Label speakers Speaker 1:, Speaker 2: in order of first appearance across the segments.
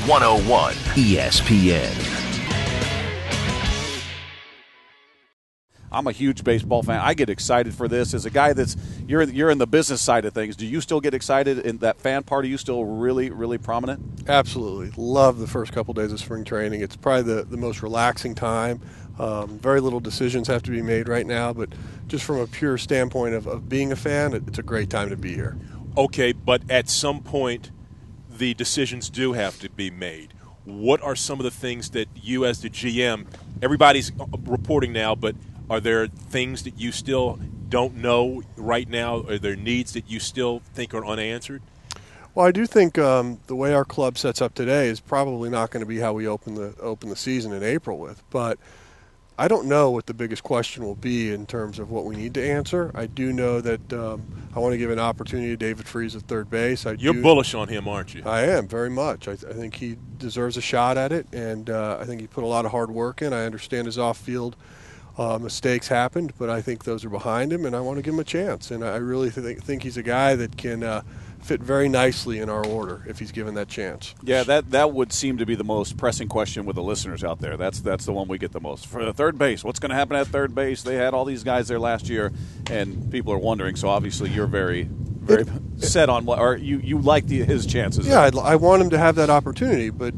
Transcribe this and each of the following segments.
Speaker 1: 101 ESPN.
Speaker 2: I'm a huge baseball fan. I get excited for this. As a guy you're in the business side of things, do you still get excited? In that fan part, are you still really, really prominent?
Speaker 3: Absolutely. Love the first couple days of spring training. It's probably the most relaxing time. Very little decisions have to be made right now, but just from a pure standpoint of being a fan, it's a great time to be here.
Speaker 4: Okay, but at some point, the decisions do have to be made. What are some of the things that you as the GM, everybody's reporting now, but are there things that you still don't know right now? Are there needs that you still think are unanswered?
Speaker 3: Well, I do think the way our club sets up today is probably not going to be how we open the season in April with. But I don't know what the biggest question will be in terms of what we need to answer. I do know that I want to give an opportunity to David Freese at third base.
Speaker 4: You're bullish on him, aren't you?
Speaker 3: I am, very much. I think he deserves a shot at it, and I think he put a lot of hard work in. I understand his off-field mistakes happened, but I think those are behind him, and I want to give him a chance. And I really think he's a guy that can fit very nicely in our order if he's given that chance.
Speaker 2: Yeah, that would seem to be the most pressing question with the listeners out there. That's the one we get the most. For the third base, what's going to happen at third base? They had all these guys there last year, and people are wondering. So obviously you're very set on what, or you like his chances.
Speaker 3: Yeah, I want him to have that opportunity, but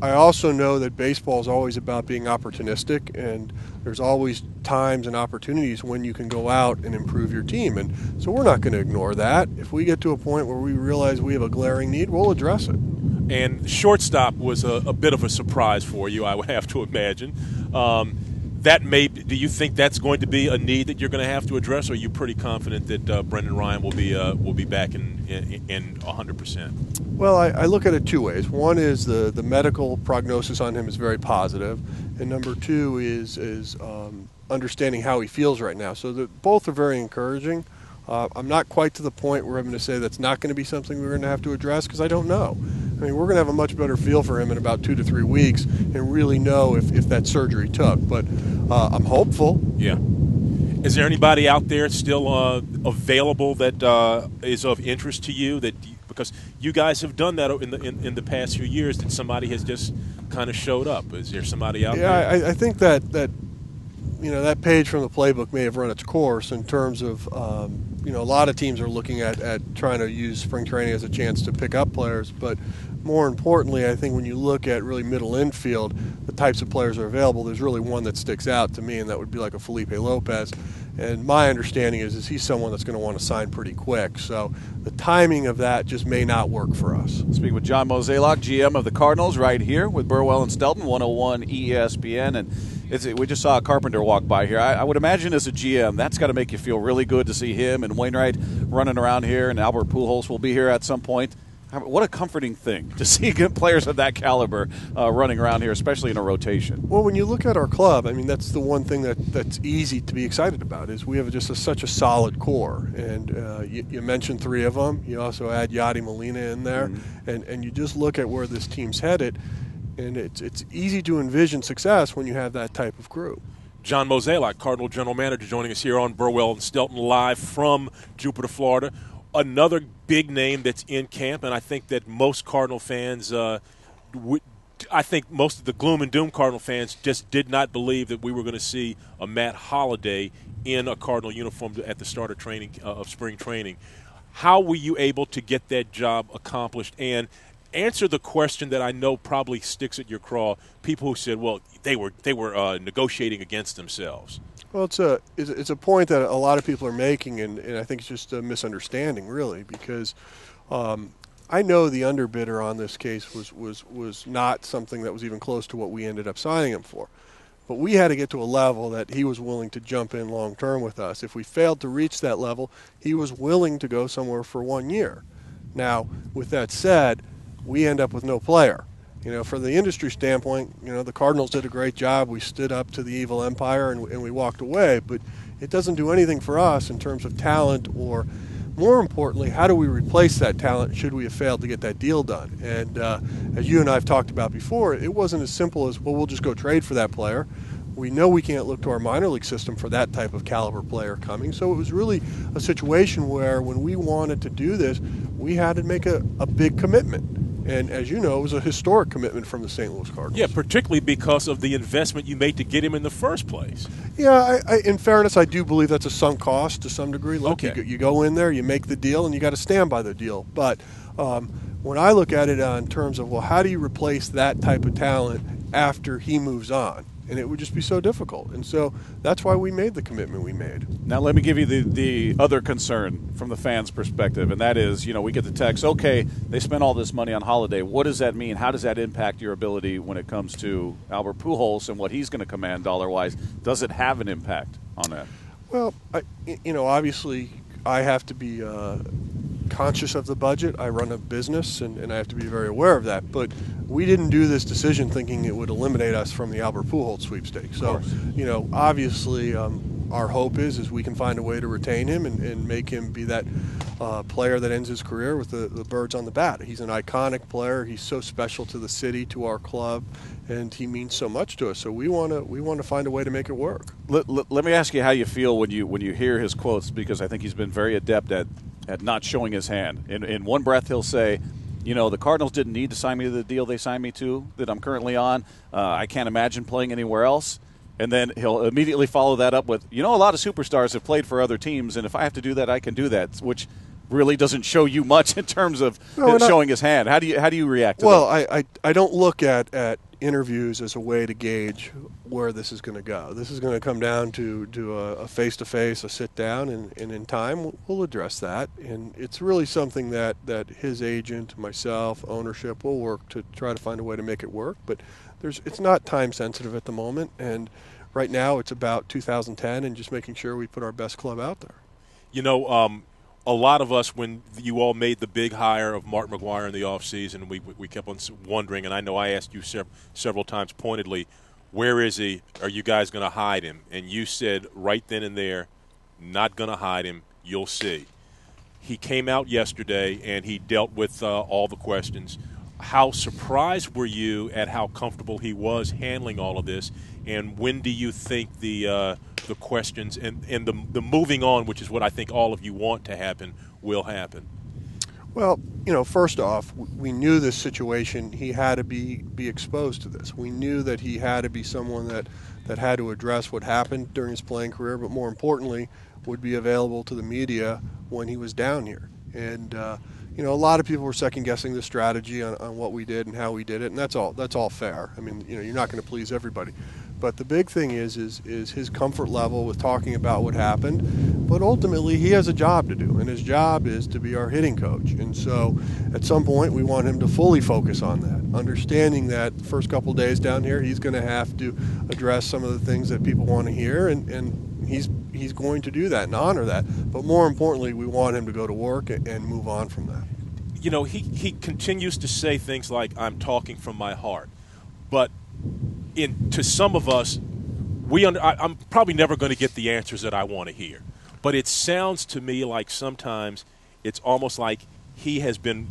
Speaker 3: I also know that baseball is always about being opportunistic, and there's always times and opportunities when you can go out and improve your team. And so we're not going to ignore that. If we get to a point where we realize we have a glaring need, we'll address it.
Speaker 4: And shortstop was a bit of a surprise for you, I would have to imagine. Do you think that's going to be a need that you're going to have to address, or are you pretty confident that Brendan Ryan will be back in 100%?
Speaker 3: Well, I look at it two ways. One is the medical prognosis on him is very positive, and number two is understanding how he feels right now. So both are very encouraging. I'm not quite to the point where I'm going to say that's not going to be something we're going to have to address, because I don't know. I mean, we're going to have a much better feel for him in about 2 to 3 weeks and really know if that surgery took. But I'm hopeful.
Speaker 4: Yeah. Is there anybody out there still available that is of interest to you? Because you guys have done that in the past few years, that somebody has just kind of showed up. Is there somebody out there?
Speaker 3: Yeah, I think that that page from the playbook may have run its course in terms of a lot of teams are looking at trying to use spring training as a chance to pick up players, but more importantly, I think when you look at really middle infield, the types of players that are available, there's really one that sticks out to me, and that would be like a Felipe Lopez. And my understanding is he's someone that's going to want to sign pretty quick. So the timing of that just may not work for us.
Speaker 2: Speaking with John Mozeliak, GM of the Cardinals, right here with Burwell and Stelton, 101 ESPN. And we just saw a Carpenter walk by here. I would imagine as a GM, that's got to make you feel really good to see him and Wainwright running around here, and Albert Pujols will be here at some point. What a comforting thing to see good players of that caliber running around here, especially in a rotation.
Speaker 3: Well, when you look at our club, I mean, that's the one thing that's easy to be excited about is we have just such a solid core. And you mentioned 3 of them. You also add Yadi Molina in there. Mm-hmm. And you just look at where this team's headed, and it's easy to envision success when you have that type of group.
Speaker 4: John Mozeliak, Cardinal General Manager, joining us here on Burwell and Stelton live from Jupiter, Florida. Another big name that's in camp, and I think that most Cardinal fans, I think most of the gloom and doom Cardinal fans just did not believe that we were going to see a Matt Holliday in a Cardinal uniform at the start of spring training. How were you able to get that job accomplished? And answer the question that I know probably sticks at your craw. People who said, "Well, they were negotiating against themselves."
Speaker 3: Well, it's a point that a lot of people are making, and I think it's just a misunderstanding, really, because I know the underbidder on this case was not something that was even close to what we ended up signing him for. But we had to get to a level that he was willing to jump in long term with us. If we failed to reach that level, he was willing to go somewhere for 1 year. Now, with that said, we end up with no player. For the industry standpoint, the Cardinals did a great job. We stood up to the evil empire and we walked away. But it doesn't do anything for us in terms of talent, or more importantly, how do we replace that talent should we have failed to get that deal done? And as you and I have talked about before, it wasn't as simple as, well, we'll just go trade for that player. We know we can't look to our minor league system for that type of caliber player coming. So it was really a situation where when we wanted to do this, we had to make a big commitment. And as you know, it was a historic commitment from the St. Louis Cardinals.
Speaker 4: Yeah, particularly because of the investment you made to get him in the first place.
Speaker 3: Yeah, in fairness, I do believe that's a sunk cost to some degree. Look,
Speaker 4: Okay.
Speaker 3: you go in there, you make the deal, and you got to stand by the deal. But when I look at it in terms of, well, how do you replace that type of talent after he moves on? And it would just be so difficult. And so that's why we made the commitment we made.
Speaker 2: Now, let me give you the other concern from the fans' perspective, and that is, we get the text, okay, they spent all this money on Holiday. What does that mean? How does that impact your ability when it comes to Albert Pujols and what he's going to command dollar-wise? Does it have an impact on that?
Speaker 3: Well, obviously I have to be conscious of the budget. I run a business, and I have to be very aware of that. But we didn't do this decision thinking it would eliminate us from the Albert Pujols sweepstakes. So, obviously our hope is we can find a way to retain him and make him be that player that ends his career with the birds on the bat. He's an iconic player. He's so special to the city, to our club, and he means so much to us. So we want to find a way to make it work.
Speaker 2: Let me ask you how you feel when you hear his quotes, because I think he's been very adept at not showing his hand. In one breath, he'll say, the Cardinals didn't need to sign me to the deal they signed me to that I'm currently on. I can't imagine playing anywhere else. And then he'll immediately follow that up with, a lot of superstars have played for other teams, and if I have to do that, I can do that, which really doesn't show you much in terms of showing his hand. How do you react to that?
Speaker 3: I don't look at interviews as a way to gauge where this is going to go. This is going to come down to a face-to-face, a sit-down, and in time we'll address that. And it's really something that his agent, myself, ownership will work to try to find a way to make it work. But it's not time-sensitive at the moment, and right now it's about 2010 and just making sure we put our best club out there.
Speaker 4: A lot of us, when you all made the big hire of Mark McGwire in the offseason, we kept on wondering, and I know I asked you several times pointedly, where is he? Are you guys going to hide him? And you said right then and there, not going to hide him. You'll see. He came out yesterday, and he dealt with all the questions. How surprised were you at how comfortable he was handling all of this? And when do you think the questions and the moving on, which is what I think all of you want to happen, will happen?
Speaker 3: Well, first off, we knew this situation. He had to be exposed to this. We knew that he had to be someone that had to address what happened during his playing career, but more importantly, would be available to the media when he was down here. And a lot of people were second-guessing the strategy on what we did and how we did it, and that's all fair. I mean, you're not going to please everybody. But the big thing is his comfort level with talking about what happened. But ultimately, he has a job to do, and his job is to be our hitting coach. And so at some point, we want him to fully focus on that, understanding that the first couple of days down here, he's going to have to address some of the things that people want to hear, and he's going to do that and honor that. But more importantly, we want him to go to work and move on from that.
Speaker 4: He continues to say things like, I'm talking from my heart. But to some of us, I'm probably never going to get the answers that I want to hear. But it sounds to me like sometimes it's almost like he's been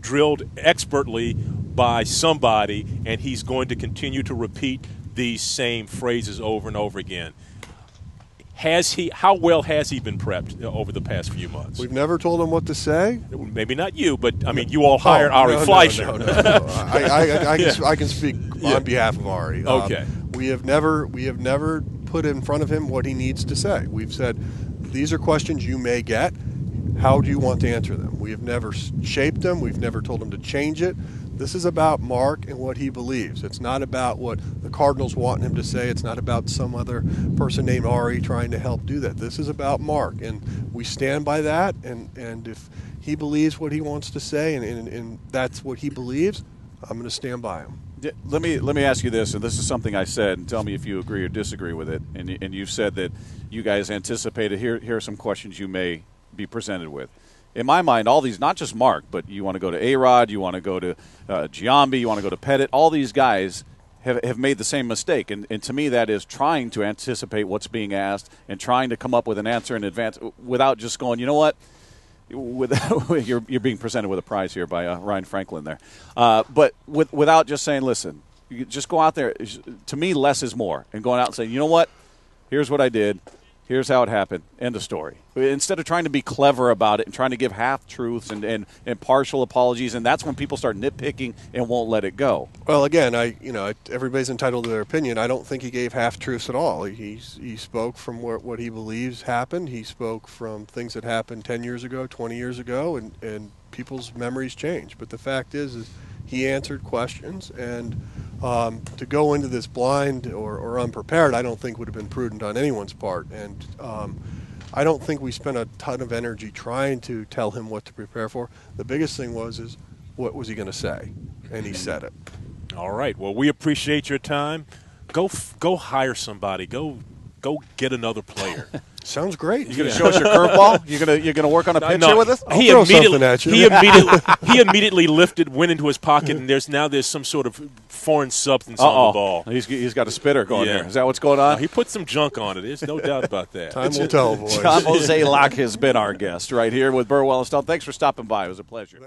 Speaker 4: drilled expertly by somebody, and he's going to continue to repeat these same phrases over and over again. How well has he been prepped over the past few months?
Speaker 3: We've never told him what to say.
Speaker 4: Maybe not you, but I mean, you all hired Ari Fleischer.
Speaker 3: No. I can speak on behalf of Ari.
Speaker 4: Okay.
Speaker 3: We have never put in front of him what he needs to say. We've said, these are questions you may get. How do you want to answer them? We have never shaped them. We've never told him to change it. This is about Mark and what he believes. It's not about what the Cardinals want him to say. It's not about some other person named Ari trying to help do that. This is about Mark, and we stand by that. And if he believes what he wants to say and that's what he believes, I'm going to stand by him.
Speaker 2: Let me ask you this, and this is something I said, and tell me if you agree or disagree with it. And you've said that you guys anticipated, here are some questions you may be presented with. In my mind, all these, not just Mark, but you want to go to A-Rod, you want to go to Giambi, you want to go to Pettit, all these guys have made the same mistake. And to me, that is trying to anticipate what's being asked and trying to come up with an answer in advance without just going, you know what, you're being presented with a prize here by Ryan Franklin there. But without just saying, listen, you just go out there. To me, less is more. And going out and saying, you know what, here's what I did. Here's how it happened. End of story. Instead of trying to be clever about it and trying to give half-truths and partial apologies, and that's when people start nitpicking and won't let it go.
Speaker 3: Well, again, everybody's entitled to their opinion. I don't think he gave half-truths at all. He spoke from what he believes happened. He spoke from things that happened 10 years ago, 20 years ago, and people's memories change. But the fact is he answered questions, and to go into this blind or unprepared, I don't think would have been prudent on anyone's part. And I don't think we spent a ton of energy trying to tell him what to prepare for. The biggest thing is what was he going to say? And he said it.
Speaker 4: All right. Well, we appreciate your time. Go hire somebody. Go get another player.
Speaker 3: Sounds great.
Speaker 2: You're going to show us your curveball? You're going to work on a pitch here with us?
Speaker 3: I'll throw something at you.
Speaker 4: He immediately went into his pocket, and there's some sort of foreign substance on the ball.
Speaker 2: He's got a spitter going there. Is that what's going on?
Speaker 4: He put some junk on it. There's no doubt about that.
Speaker 3: Time will tell, boys.
Speaker 2: John Mozeliak has been our guest right here with Burwell and Stelton. Thanks for stopping by. It was a pleasure.